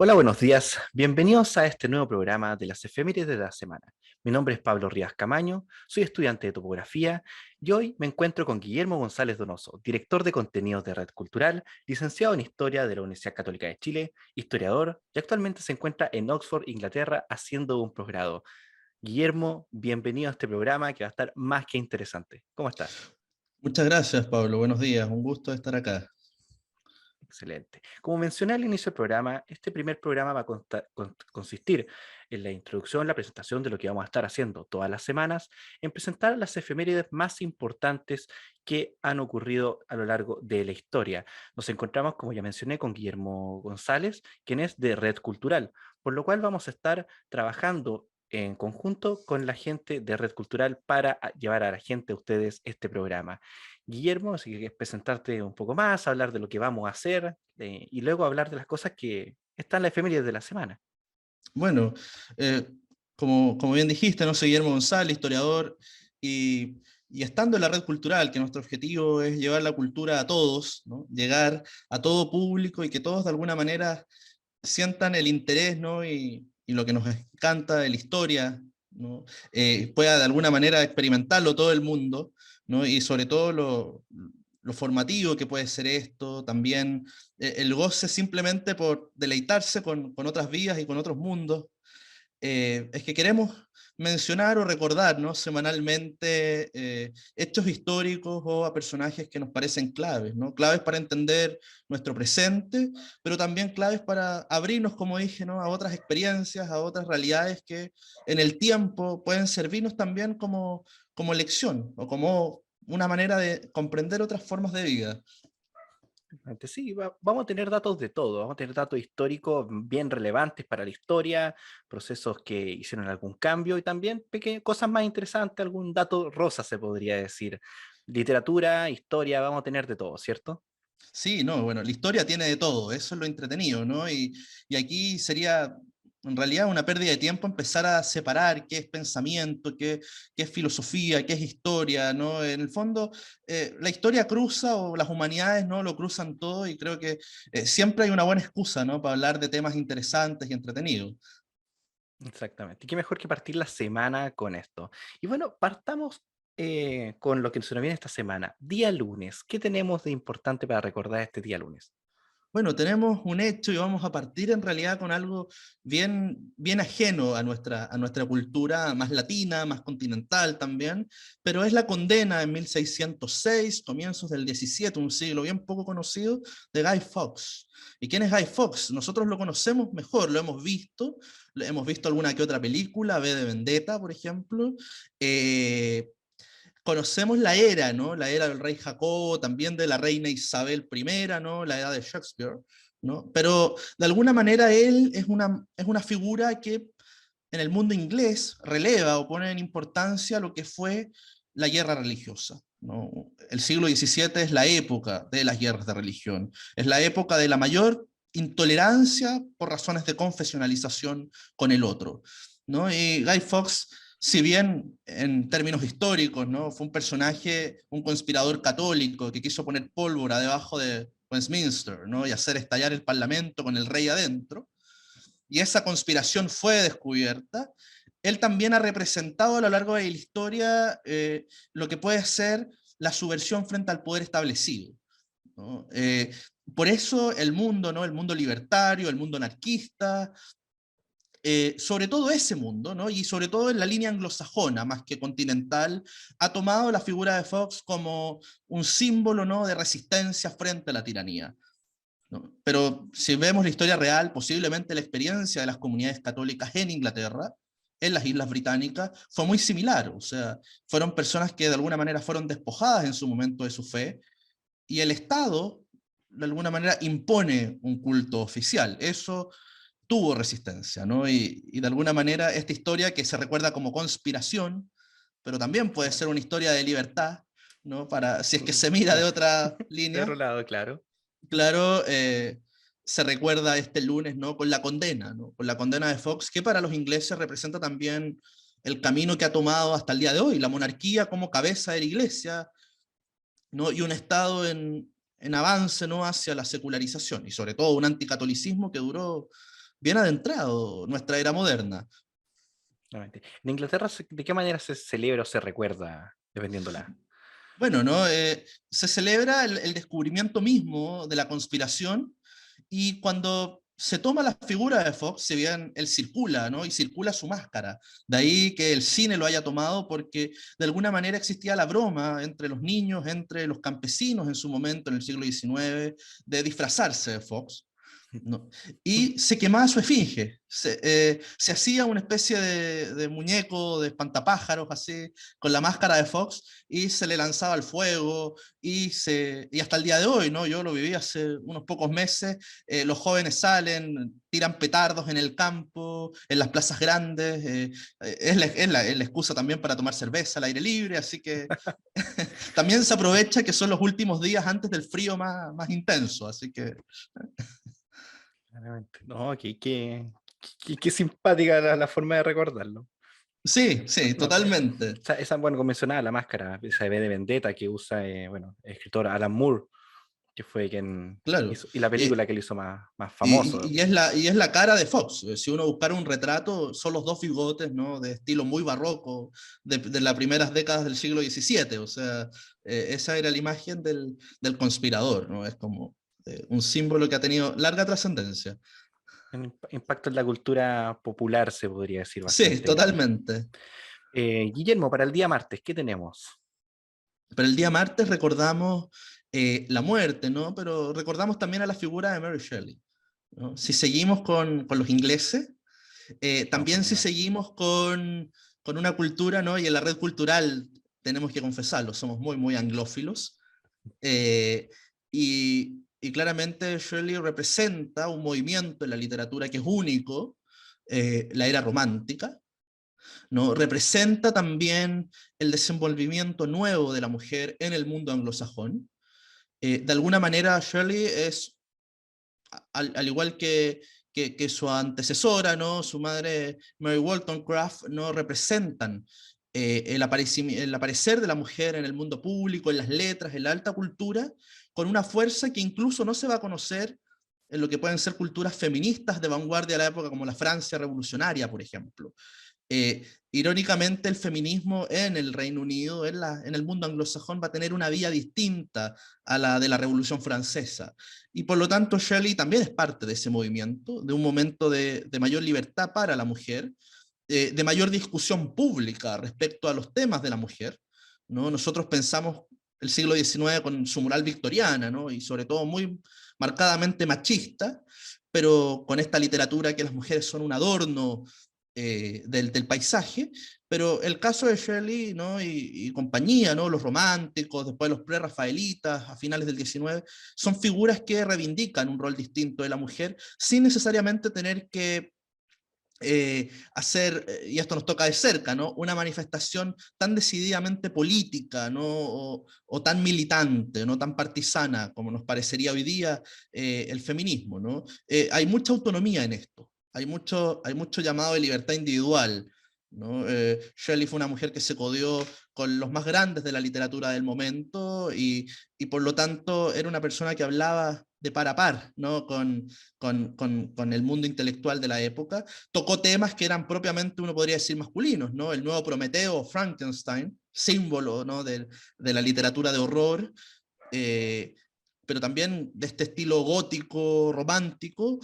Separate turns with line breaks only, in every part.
Hola, buenos días. Bienvenidos a este nuevo programa de las efemérides de la semana. Mi nombre es Pablo Rivas Camaño, soy estudiante de topografía y hoy me encuentro con Guillermo González Donoso, director de contenidos de Red Cultural, licenciado en Historia de la Universidad Católica de Chile, historiador y actualmente se encuentra en Oxford, Inglaterra, haciendo un posgrado. Guillermo, bienvenido a este programa que va a estar más que interesante. ¿Cómo estás?
Muchas gracias, Pablo. Buenos días. Un gusto estar acá.
Excelente. Como mencioné al inicio del programa, este primer programa va a consistir en la introducción, la presentación de lo que vamos a estar haciendo todas las semanas, en presentar las efemérides más importantes que han ocurrido a lo largo de la historia. Nos encontramos, como ya mencioné, con Guillermo González, quien es de Red Cultural, por lo cual vamos a estar trabajando en conjunto con la gente de Red Cultural para llevar a la gente, a ustedes, este programa. Guillermo, si quieres presentarte un poco más, hablar de lo que vamos a hacer y luego hablar de las cosas que están en la efemérides de la semana.
Bueno, eh, como bien dijiste, no soy Guillermo González, historiador, y estando en la red cultural, que nuestro objetivo es llevar la cultura a todos, ¿no? Llegar a todo público y que todos de alguna manera sientan el interés, ¿no? Y lo que nos encanta de la historia, ¿no? Pueda de alguna manera experimentarlo todo el mundo, ¿no? Y sobre todo lo formativo que puede ser esto, también el goce simplemente por deleitarse con otras vidas y con otros mundos. Es que queremos mencionar o recordar, ¿no? Semanalmente hechos históricos o a personajes que nos parecen claves, ¿no? Claves para entender nuestro presente, pero también claves para abrirnos, como dije, ¿no? A otras experiencias, a otras realidades que en el tiempo pueden servirnos también como lección o como una manera de comprender otras formas de vida.
Sí, vamos a tener datos de todo, vamos a tener datos históricos bien relevantes para la historia, procesos que hicieron algún cambio y también cosas más interesantes, algún dato rosa se podría decir. Literatura, historia, vamos a tener de todo, ¿cierto?
Sí, no, bueno, la historia tiene de todo, eso es lo entretenido, ¿no? Y aquí sería en realidad una pérdida de tiempo empezar a separar qué es pensamiento, qué es filosofía, qué es historia, ¿no? En el fondo, la historia cruza o las humanidades, ¿no? Lo cruzan todo y creo que siempre hay una buena excusa, ¿no? Para hablar de temas interesantes y entretenidos.
Exactamente. Y qué mejor que partir la semana con esto. Y bueno, partamos con lo que se nos viene esta semana. Día lunes. ¿Qué tenemos de importante para recordar este día lunes?
Bueno, tenemos un hecho y vamos a partir en realidad con algo bien ajeno a nuestra cultura, más latina, más continental también, pero es la condena en 1606, comienzos del 17, un siglo bien poco conocido, de Guy Fawkes. ¿Y quién es Guy Fawkes? Nosotros lo conocemos mejor, lo hemos visto alguna que otra película, V de Vendetta, por ejemplo, conocemos la era, ¿no? La era del rey Jacobo, también de la reina Isabel I, ¿no? La edad de Shakespeare, ¿no? Pero de alguna manera él es una figura que en el mundo inglés releva o pone en importancia lo que fue la guerra religiosa, ¿no? El siglo XVII es la época de las guerras de religión, es la época de la mayor intolerancia por razones de confesionalización con el otro, ¿no? Y Guy Fawkes, si bien en términos históricos, ¿no? Fue un personaje, un conspirador católico que quiso poner pólvora debajo de Westminster, ¿no? Y hacer estallar el parlamento con el rey adentro, y esa conspiración fue descubierta, él también ha representado a lo largo de la historia lo que puede ser la subversión frente al poder establecido, ¿no? Por eso el mundo, ¿no? El mundo libertario, el mundo anarquista, sobre todo ese mundo, ¿no? Y sobre todo en la línea anglosajona, más que continental, ha tomado la figura de Fox como un símbolo, ¿no? De resistencia frente a la tiranía, ¿no? Pero si vemos la historia real, posiblemente la experiencia de las comunidades católicas en Inglaterra, en las Islas Británicas, fue muy similar. O sea, fueron personas que de alguna manera fueron despojadas en su momento de su fe, y el Estado, de alguna manera, impone un culto oficial. Eso tuvo resistencia, ¿no? Y de alguna manera esta historia que se recuerda como conspiración, pero también puede ser una historia de libertad, ¿no? Para, si es que se mira de
Claro.
otra
De otro
línea,
lado, claro.
claro, se recuerda este lunes, ¿no? Con la condena, ¿no? Con la condena de Fox, que para los ingleses representa también el camino que ha tomado hasta el día de hoy, la monarquía como cabeza de la iglesia, ¿no? Y un Estado en avance, ¿no? Hacia la secularización, y sobre todo un anticatolicismo que duró bien adentrado nuestra era moderna.
Nuevamente. En Inglaterra, ¿de qué manera se celebra o se recuerda, dependiendo la...
Bueno, ¿no? Se celebra el descubrimiento mismo de la conspiración y cuando se toma la figura de Fox, si bien él circula, ¿no? Y circula su máscara. De ahí que el cine lo haya tomado porque de alguna manera existía la broma entre los niños, entre los campesinos en su momento, en el siglo XIX, de disfrazarse de Fox. ¿No? Y se quemaba su esfinge, se hacía una especie de muñeco, de espantapájaros, así, con la máscara de Fox, y se le lanzaba al fuego, y hasta el día de hoy, ¿no? Yo lo viví hace unos pocos meses, los jóvenes salen, tiran petardos en el campo, en las plazas grandes, es la excusa también para tomar cerveza al aire libre, así que también se aprovecha que son los últimos días antes del frío más intenso, así que...
Claramente. No, qué simpática la forma de recordarlo.
Sí, sí,
No,
totalmente.
bueno, como mencionaba, la máscara, esa de V de Vendetta que usa, bueno, el escritor Alan Moore, que fue quien
Claro.
hizo, y la
Y,
película que lo hizo más
y
famoso.
es la cara de Fox. Si uno buscara un retrato, son los dos bigotes, ¿no? De estilo muy barroco, de las primeras décadas del siglo XVII. O sea, esa era la imagen del conspirador, ¿no? Es como un símbolo que ha tenido larga trascendencia.
Un impacto en la cultura popular, se podría decir,
Sí,
bastante grande.
totalmente.
Guillermo, para el día martes, ¿qué tenemos?
Pero el día martes recordamos la muerte, ¿no? Pero recordamos también a la figura de Mary Shelley, ¿no? Si seguimos con los ingleses,
Vamos con
también si
Inglaterra.
seguimos con una cultura, ¿no? Y en la red cultural, tenemos que confesarlo, somos muy, muy anglófilos. eh, y claramente Shirley representa un movimiento en la literatura que es único, la era romántica, ¿no? Representa también el desenvolvimiento nuevo de la mujer en el mundo anglosajón. De alguna manera, Shirley es al igual que su antecesora, ¿no? Su madre Mary Wollstonecraft, ¿no? Representan el aparecer de la mujer en el mundo público, en las letras, en la alta cultura, con una fuerza que incluso no se va a conocer en lo que pueden ser culturas feministas de vanguardia de la época, como la Francia revolucionaria, por ejemplo. Irónicamente, el feminismo en el Reino Unido, en el mundo anglosajón, va a tener una vía distinta a la de la Revolución Francesa. Y por lo tanto, Shelley también es parte de ese movimiento, de un momento de mayor libertad para la mujer, de mayor discusión pública respecto a los temas de la mujer, ¿no? Nosotros pensamos el siglo XIX con su moral victoriana, ¿no? Y sobre todo muy marcadamente machista, pero con esta literatura que las mujeres son un adorno del paisaje, pero el caso de Shelley, ¿no? y compañía, ¿no? Los románticos, después los prerrafaelitas a finales del XIX, son figuras que reivindican un rol distinto de la mujer sin necesariamente tener que hacer, y esto nos toca de cerca, ¿no? Una manifestación tan decididamente política, ¿no? O tan militante, no tan partisana como nos parecería hoy día el feminismo, ¿no? Hay mucha autonomía en esto, hay mucho llamado de libertad individual, ¿no? Shelley fue una mujer que se codió con los más grandes de la literatura del momento y por lo tanto era una persona que hablaba de par a par, ¿no? Con el mundo intelectual de la época. Tocó temas que eran propiamente, uno podría decir, masculinos, ¿no? El nuevo Prometeo, Frankenstein, símbolo, ¿no? de la literatura de horror, eh, pero también de este estilo gótico, romántico,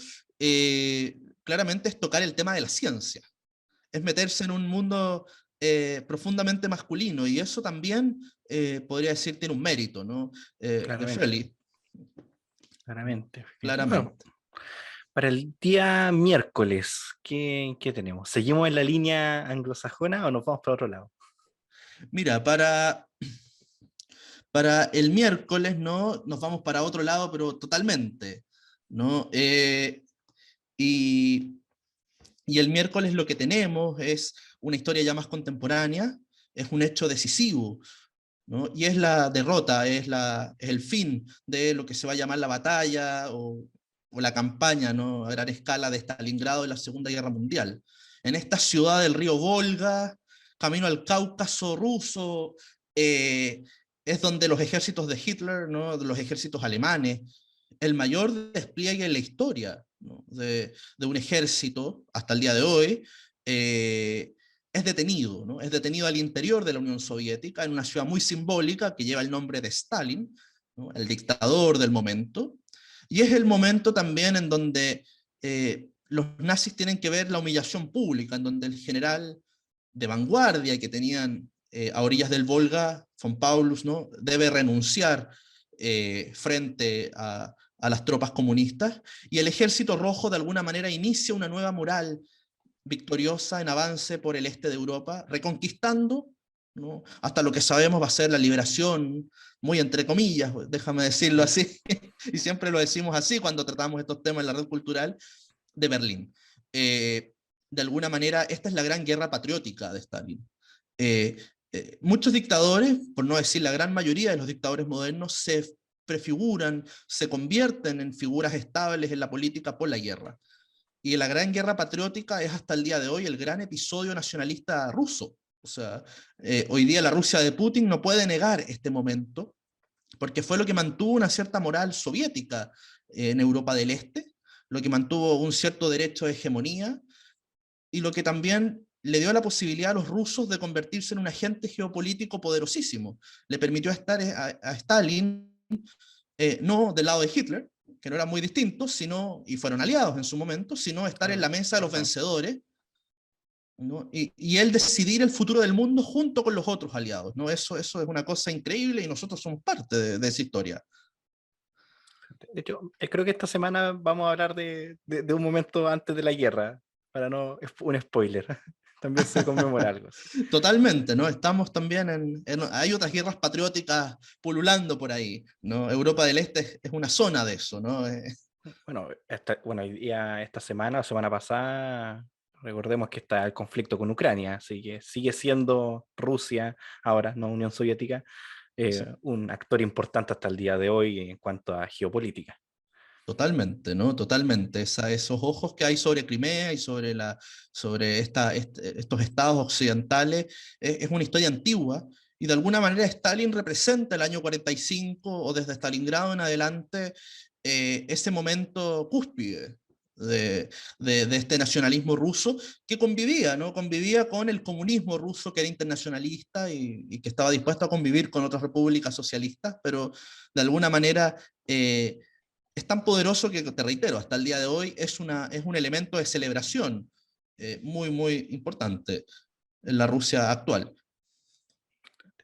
claramente es tocar el tema de la ciencia, es meterse en un mundo profundamente masculino, y eso también, podría decir, tiene un mérito, ¿no? De
Claramente,
Shelley,
claramente. Bueno,
claramente.
para el día miércoles, ¿qué tenemos? ¿Seguimos en la línea anglosajona o nos vamos para otro lado?
Mira, para el miércoles, ¿no? Nos vamos para otro lado, pero totalmente, ¿no? Y, y el miércoles lo que tenemos es una historia ya más contemporánea, es un hecho decisivo, ¿no? Y es la derrota, es el fin de lo que se va a llamar la batalla o la campaña, ¿no? A gran escala de Stalingrado de la Segunda Guerra Mundial. En esta ciudad del río Volga, camino al Cáucaso ruso, es donde los ejércitos de Hitler, ¿no? Los ejércitos alemanes, el mayor despliegue en la historia, ¿no? de un ejército hasta el día de hoy, es detenido, ¿no? Es detenido al interior de la Unión Soviética, en una ciudad muy simbólica que lleva el nombre de Stalin, ¿no? El dictador del momento, y es el momento también en donde los nazis tienen que ver la humillación pública, en donde el general de vanguardia que tenían a orillas del Volga, von Paulus, ¿no? Debe renunciar frente a las tropas comunistas, y el Ejército Rojo de alguna manera inicia una nueva moral victoriosa en avance por el este de Europa, reconquistando, ¿no? Hasta lo que sabemos va a ser la liberación, muy entre comillas, déjame decirlo así, y siempre lo decimos así cuando tratamos estos temas en la red cultural, de Berlín. De alguna manera, esta es la gran guerra patriótica de Stalin. Muchos dictadores, por no decir la gran mayoría de los dictadores modernos, se prefiguran, se convierten en figuras estables en la política por la guerra. Y la gran guerra patriótica es hasta el día de hoy el gran episodio nacionalista ruso. O sea, hoy día la Rusia de Putin no puede negar este momento, porque fue lo que mantuvo una cierta moral soviética en Europa del Este, lo que mantuvo un cierto derecho de hegemonía, y lo que también le dio la posibilidad a los rusos de convertirse en un agente geopolítico poderosísimo. Le permitió estar a Stalin, no del lado de Hitler, que no eran muy distintos, sino, y fueron aliados en su momento, sino estar en la mesa de los vencedores, ¿no? Y él decidir el futuro del mundo junto con los otros aliados, ¿no? Eso es una cosa increíble y nosotros somos parte de esa historia.
De hecho, creo que esta semana vamos a hablar de un momento antes de la guerra, para no, un spoiler. También se conmemora algo.
Totalmente, ¿no? Estamos también hay otras guerras patrióticas pululando por ahí, ¿no? Europa del Este es una zona de eso, ¿no?
Bueno, hoy día, esta semana o semana pasada, recordemos que está el conflicto con Ucrania, así que sigue siendo Rusia, ahora, no Unión Soviética,
Sí.
un actor importante hasta el día de hoy en cuanto a geopolítica.
Totalmente, ¿no? Totalmente. Esos ojos que hay sobre Crimea y sobre estos estados occidentales es una historia antigua, y de alguna manera Stalin representa el año 45 o desde Stalingrado en adelante ese momento cúspide de este nacionalismo ruso que convivía, ¿no? Convivía con el comunismo ruso, que era internacionalista y que estaba dispuesto a convivir con otras repúblicas socialistas, pero de alguna manera es tan poderoso que, te reitero, hasta el día de hoy es un elemento de celebración muy, muy importante en la Rusia actual.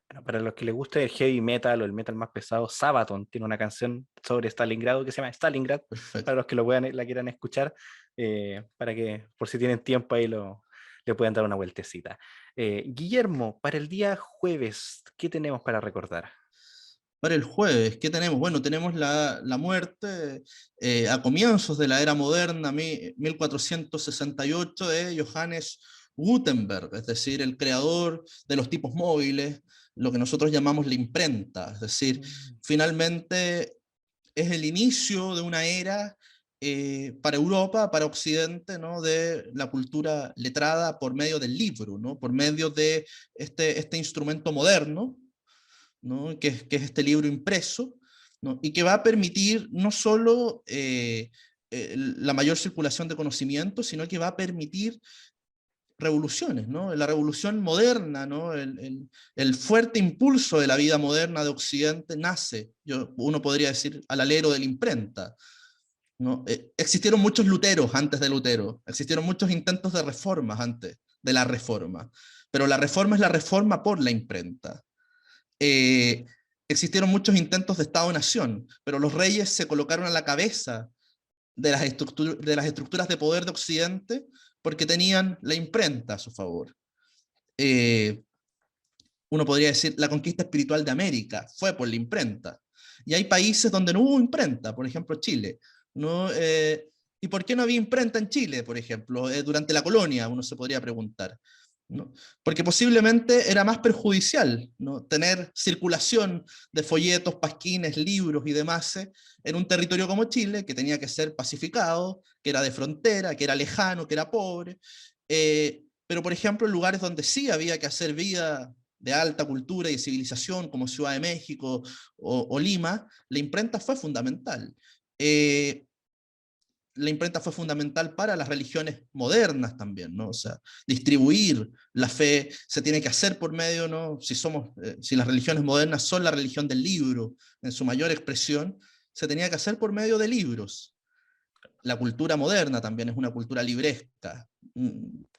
Bueno, para los que les guste el heavy metal o el metal más pesado, Sabaton tiene una canción sobre Stalingrado que se llama Stalingrad, para
Perfecto.
los que la quieran escuchar, para que por si tienen tiempo ahí le puedan dar una vueltecita. Guillermo, para el día jueves, ¿qué tenemos para recordar?
Para el jueves, ¿qué tenemos? Bueno, tenemos la muerte a comienzos de la era moderna, 1468, de Johannes Gutenberg, es decir, el creador de los tipos móviles, lo que nosotros llamamos la imprenta. Es decir, finalmente es el inicio de una era para Europa, para Occidente, ¿no? De la cultura letrada por medio del libro, ¿no? Por medio de este instrumento moderno, ¿no? Que es este libro impreso, ¿no? Y que va a permitir no solo la mayor circulación de conocimiento, sino que va a permitir revoluciones, ¿no? La revolución moderna, ¿no? El fuerte impulso de la vida moderna de Occidente nace, uno podría decir, al alero de la imprenta, ¿no? Existieron muchos Luteros antes de Lutero, existieron muchos intentos de reformas antes de la reforma, pero la reforma es la reforma por la imprenta. Eh, Existieron muchos intentos de Estado-nación, pero los reyes se colocaron a la cabeza de las estructuras de poder de Occidente porque tenían la imprenta a su favor. Eh, Uno podría decir, la conquista espiritual de América fue por la imprenta. Y hay países donde no hubo imprenta, por ejemplo Chile, ¿no? ¿Y por qué no había imprenta en Chile, por ejemplo, durante la colonia? Uno se podría preguntar, ¿no? Porque posiblemente era más perjudicial, ¿no? Tener circulación de folletos, pasquines, libros y demás en un territorio como Chile, que tenía que ser pacificado, que era de frontera, que era lejano, que era pobre. Pero, por ejemplo, en lugares donde sí había que hacer vida de alta cultura y civilización, como Ciudad de México o Lima, la imprenta fue fundamental. la imprenta fue fundamental para las religiones modernas también, ¿no? O sea, distribuir la fe se tiene que hacer por medio, ¿no? Si las religiones modernas son la religión del libro, en su mayor expresión, se tenía que hacer por medio de libros. La cultura moderna también es una cultura libresca.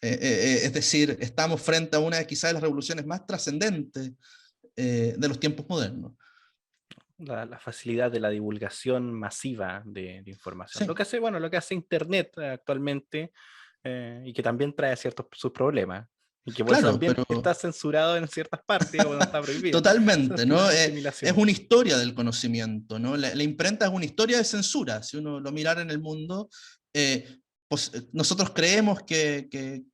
Es decir, estamos frente a una de quizás de las revoluciones más trascendentes de los tiempos modernos.
La facilidad de la divulgación masiva de información. Lo
Sí,
que hace, bueno, lo que hace Internet actualmente, y que también trae ciertos sus problemas. Y que por eso
claro,
también
pero
está censurado en ciertas partes o no está prohibido.
totalmente, ¿no?
La
Es
asimilación.
una historia del conocimiento, ¿no? La imprenta es una historia de censura. Si uno lo mirara en el mundo, nosotros creemos que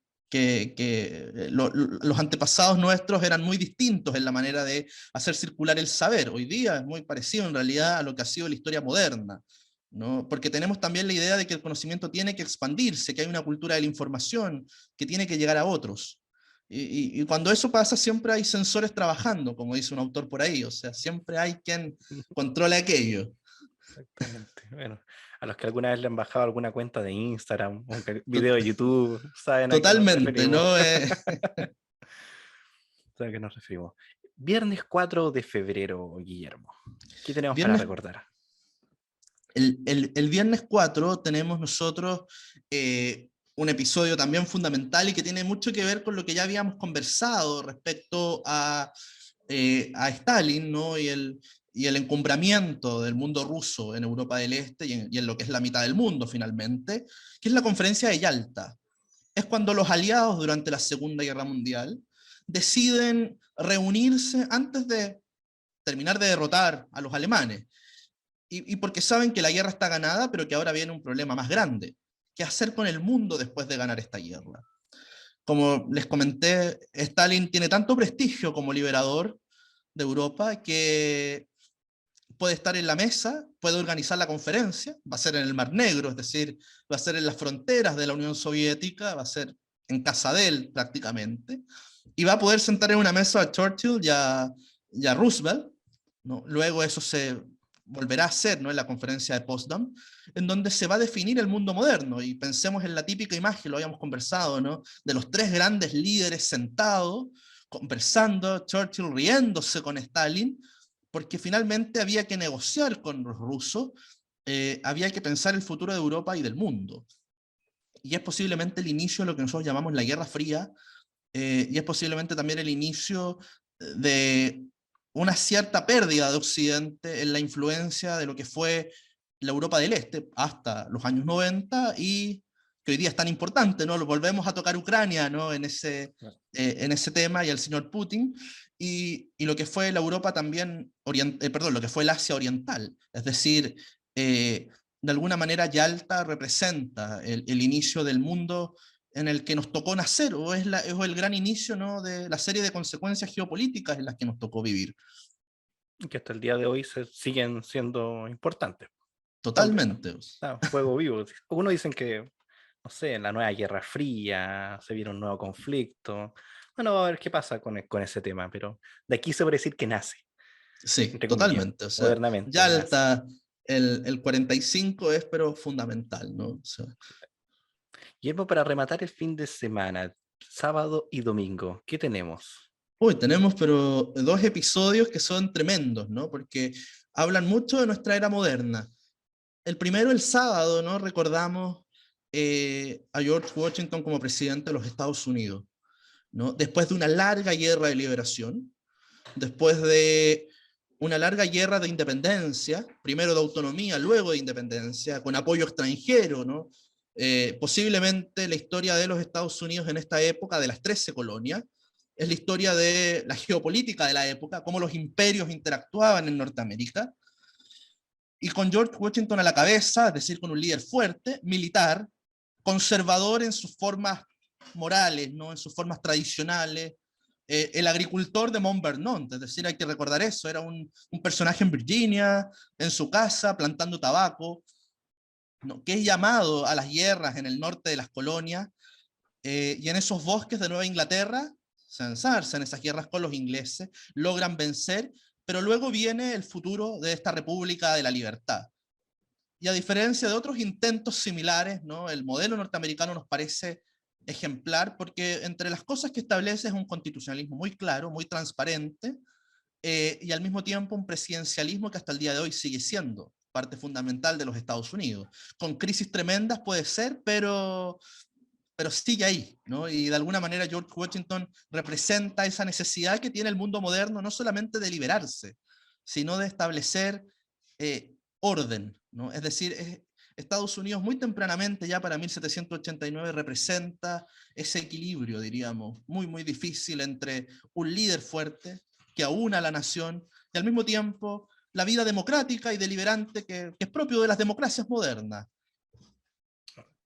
los antepasados nuestros eran muy distintos en la manera de hacer circular el saber. Hoy día es muy parecido en realidad a lo que ha sido la historia moderna, ¿no? Porque tenemos también la idea de que el conocimiento tiene que expandirse, que hay una cultura de la información que tiene que llegar a otros. Y cuando eso pasa, siempre hay sensores trabajando, como dice un autor por ahí, o sea, siempre hay quien controla aquello.
Exactamente. Bueno, a los que alguna vez le han bajado alguna cuenta de Instagram, un
To-
video de YouTube, saben a qué nos
Totalmente,
referimos.
¿no?
Saben a qué nos referimos. Viernes 4 de febrero, Guillermo. ¿Qué tenemos para
Viernes,
recordar?
el viernes 4 tenemos nosotros un episodio también fundamental y que tiene mucho que ver con lo que ya habíamos conversado respecto a Stalin, ¿no? Y el encumbramiento del mundo ruso en Europa del Este y en lo que es la mitad del mundo finalmente, que es la conferencia de Yalta. Es cuando los aliados durante la Segunda Guerra Mundial deciden reunirse antes de terminar de derrotar a los alemanes. Y porque saben que la guerra está ganada, pero que ahora viene un problema más grande. ¿Qué hacer con el mundo después de ganar esta guerra? Como les comenté, Stalin tiene tanto prestigio como liberador de Europa que puede estar en la mesa, puede organizar la conferencia, va a ser en el Mar Negro, es decir, va a ser en las fronteras de la Unión Soviética, va a ser en casa de él prácticamente, y va a poder sentar en una mesa a Churchill y a Roosevelt, ¿no? Luego eso se volverá a hacer, ¿no? En la conferencia de Potsdam, en donde se va a definir el mundo moderno, y pensemos en la típica imagen, lo habíamos conversado, ¿no? De los tres grandes líderes sentados, conversando, Churchill riéndose con Stalin, porque finalmente había que negociar con los rusos, había que pensar el futuro de Europa y del mundo. Y es posiblemente el inicio de lo que nosotros llamamos la Guerra Fría, y es posiblemente también el inicio de una cierta pérdida de Occidente en la influencia de lo que fue la Europa del Este hasta los años 90 y que hoy día es tan importante, ¿no? Lo volvemos a tocar Ucrania, ¿no? En ese tema y al señor Putin, y lo que fue la Europa también, perdón, lo que fue el Asia Oriental, es decir, de alguna manera Yalta representa el inicio del mundo en el que nos tocó nacer, o es el gran inicio, ¿no? De la serie de consecuencias geopolíticas en las que nos tocó vivir.
Que hasta el día de hoy siguen siendo importantes. También,
Totalmente.
fuego vivo. Algunos dicen que, no sé, en la nueva Guerra Fría se viene un nuevo conflicto. Bueno, a ver qué pasa con ese tema, pero de aquí se puede decir que nace,
Sí,
entre comillas,
totalmente. O sea,
modernamente nace.
Yalta, el 45 es, pero fundamental, ¿no? O sea,
Guillermo, para rematar el fin de semana, sábado y domingo, ¿qué tenemos?
uy, tenemos pero dos episodios que son tremendos, ¿no? Porque hablan mucho de nuestra era moderna. El primero, el sábado, ¿no? Recordamos a George Washington como presidente de los Estados Unidos, ¿no? Después de una larga guerra de liberación, después de una larga guerra de independencia, primero de autonomía, luego de independencia, con apoyo extranjero, ¿no? Posiblemente la historia de los Estados Unidos en esta época, de las 13 colonias, es la historia de la geopolítica de la época, cómo los imperios interactuaban en Norteamérica, y con George Washington a la cabeza, es decir, con un líder fuerte, militar, conservador en sus formas morales, ¿no? En sus formas tradicionales, el agricultor de Mount Vernon, es decir, hay que recordar eso, era un personaje en Virginia, en su casa, plantando tabaco, ¿no? Que es llamado a las guerras en el norte de las colonias, y en esos bosques de Nueva Inglaterra se ensarzan esas guerras con los ingleses, logran vencer, pero luego viene el futuro de esta República de la Libertad. y a diferencia de otros intentos similares, ¿no? El modelo norteamericano nos parece ejemplar porque entre las cosas que establece es un constitucionalismo muy claro, muy transparente, y al mismo tiempo un presidencialismo que hasta el día de hoy sigue siendo parte fundamental de los Estados Unidos. Con crisis tremendas puede ser, pero sigue ahí, ¿no? Y de alguna manera George Washington representa esa necesidad que tiene el mundo moderno, no solamente de liberarse, sino de establecer orden, ¿no? Es decir, Estados Unidos muy tempranamente, ya para 1789, representa ese equilibrio, diríamos, muy, muy difícil entre un líder fuerte que aúna a la nación y al mismo tiempo la vida democrática y deliberante que es propio de las democracias modernas.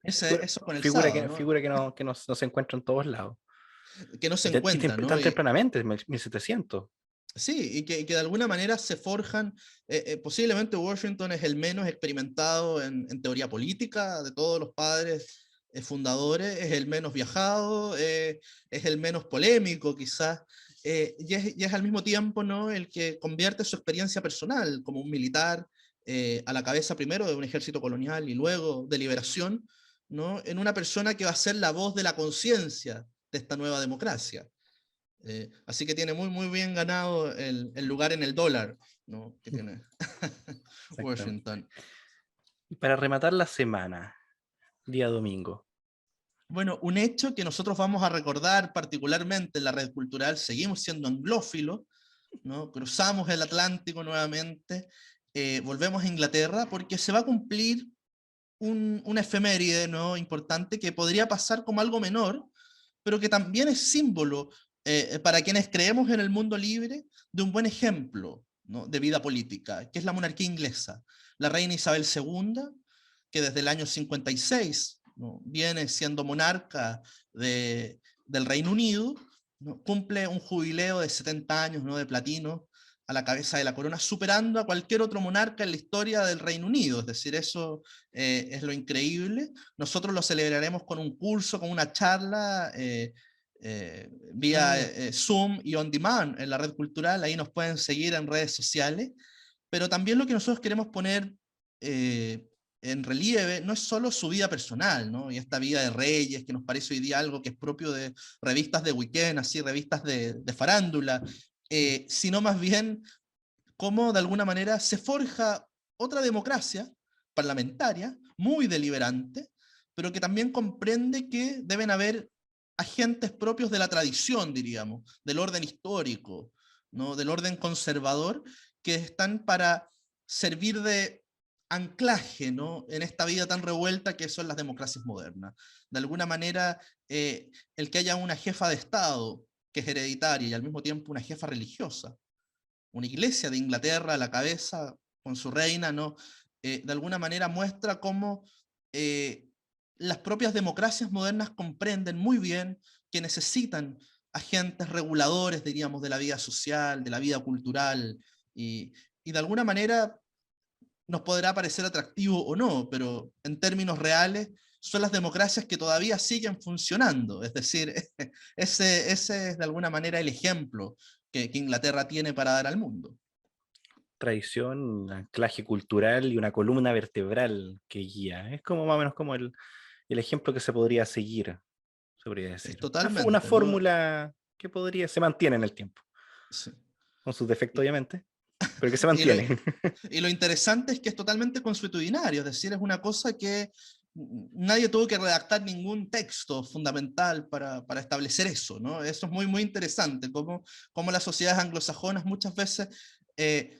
Eso condensado, ¿no?
Figura que no se encuentra en todos lados.
Que no se encuentra, ¿no?
Tan tempranamente, 1700.
Sí, y que de alguna manera se forjan, posiblemente Washington es el menos experimentado en teoría política de todos los padres fundadores, es el menos viajado, es el menos polémico quizás, y es al mismo tiempo, ¿no?, el que convierte su experiencia personal como un militar a la cabeza primero de un ejército colonial y luego de liberación, ¿no?, en una persona que va a ser la voz de la conciencia de esta nueva democracia. Así que tiene muy, muy bien ganado el lugar en el dólar, ¿no?, que tiene
Exactamente.
Washington.
Y para rematar la semana, día domingo.
Bueno, un hecho que nosotros vamos a recordar particularmente en la red cultural, seguimos siendo anglófilos, ¿no? Cruzamos el Atlántico nuevamente, volvemos a Inglaterra porque se va a cumplir una efeméride, ¿no?, importante que podría pasar como algo menor, pero que también es símbolo para quienes creemos en el mundo libre de un buen ejemplo, ¿no?, de vida política, que es la monarquía inglesa. La reina Isabel II, que desde el año 56, ¿no?, viene siendo monarca del Reino Unido, ¿no?, cumple un jubileo de 70 años, ¿no?, de platino a la cabeza de la corona, superando a cualquier otro monarca en la historia del Reino Unido. Es decir, eso es lo increíble. Nosotros lo celebraremos con un curso, con una charla vía Zoom y on demand en la red cultural. Ahí nos pueden seguir en redes sociales. Pero también lo que nosotros queremos poner en relieve no es solo su vida personal, ¿no?, y esta vida de reyes, que nos parece hoy día algo que es propio de revistas de weekend, así, revistas de farándula, sino más bien cómo de alguna manera se forja otra democracia parlamentaria, muy deliberante, pero que también comprende que deben haber agentes propios de la tradición, diríamos, del orden histórico, ¿no?, del orden conservador, que están para servir de anclaje, ¿no?, en esta vida tan revuelta que son las democracias modernas. De alguna manera, el que haya una jefa de Estado que es hereditaria y al mismo tiempo una jefa religiosa, una iglesia de Inglaterra a la cabeza con su reina, ¿no?, de alguna manera muestra cómo las propias democracias modernas comprenden muy bien que necesitan agentes reguladores, diríamos, de la vida social, de la vida cultural, y de alguna manera nos podrá parecer atractivo o no, pero en términos reales son las democracias que todavía siguen funcionando. Es decir, ese es de alguna manera el ejemplo que Inglaterra tiene para dar al mundo.
Tradición, un anclaje cultural y una columna vertebral que guía. Es como más o menos como el ejemplo que se podría seguir, se podría
Es
decir. Una
totalmente, ¿no?
fórmula que se mantiene en el tiempo,
Sí.
con sus defectos obviamente, pero que se
Y lo,
mantiene.
y lo interesante es que es totalmente consuetudinario, es decir, es una cosa que nadie tuvo que redactar ningún texto fundamental para establecer eso, ¿no? Eso es muy, muy interesante, cómo las sociedades anglosajonas muchas veces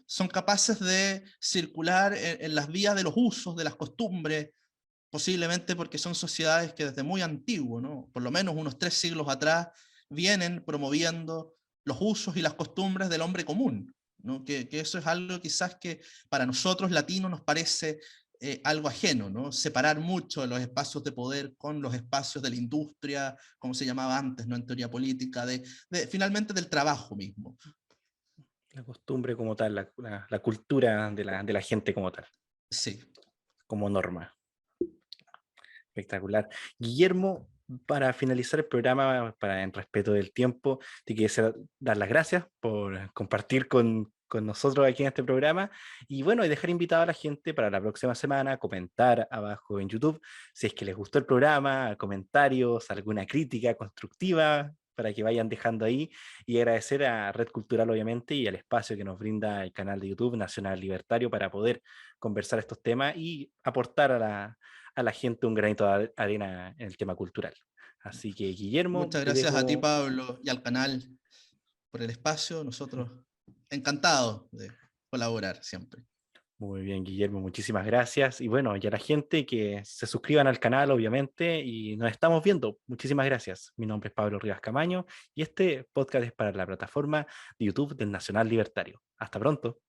son capaces de circular en las vías de los usos, de las costumbres, posiblemente porque son sociedades que desde muy antiguo, ¿no?, por lo menos unos 3 siglos atrás, vienen promoviendo los usos y las costumbres del hombre común, ¿no? Que eso es algo quizás que para nosotros latinos nos parece algo ajeno, ¿no? Separar mucho los espacios de poder con los espacios de la industria, como se llamaba antes, ¿no?, en teoría política, finalmente del trabajo mismo.
La costumbre como tal, la cultura de la gente como tal,
Sí.
como norma. Espectacular. Guillermo, para finalizar el programa, en respeto del tiempo, te quisiera dar las gracias por compartir con nosotros aquí en este programa. Y bueno, y dejar invitado a la gente para la próxima semana, comentar abajo en YouTube si es que les gustó el programa, comentarios, alguna crítica constructiva para que vayan dejando ahí, y agradecer a Red Cultural obviamente y al espacio que nos brinda el canal de YouTube Nacional Libertario para poder conversar estos temas y aportar a la gente un granito de arena en el tema cultural. Así que Guillermo,
Muchas
te
gracias a ti,
dejo.
Pablo, y al canal por el espacio. Nosotros encantados de colaborar siempre.
Muy bien, Guillermo, muchísimas gracias. Y bueno, y a la gente que se suscriban al canal, obviamente, y nos estamos viendo. Muchísimas gracias. Mi nombre es Pablo Rivas Camaño y este podcast es para la plataforma de YouTube del Nacional Libertario. Hasta pronto.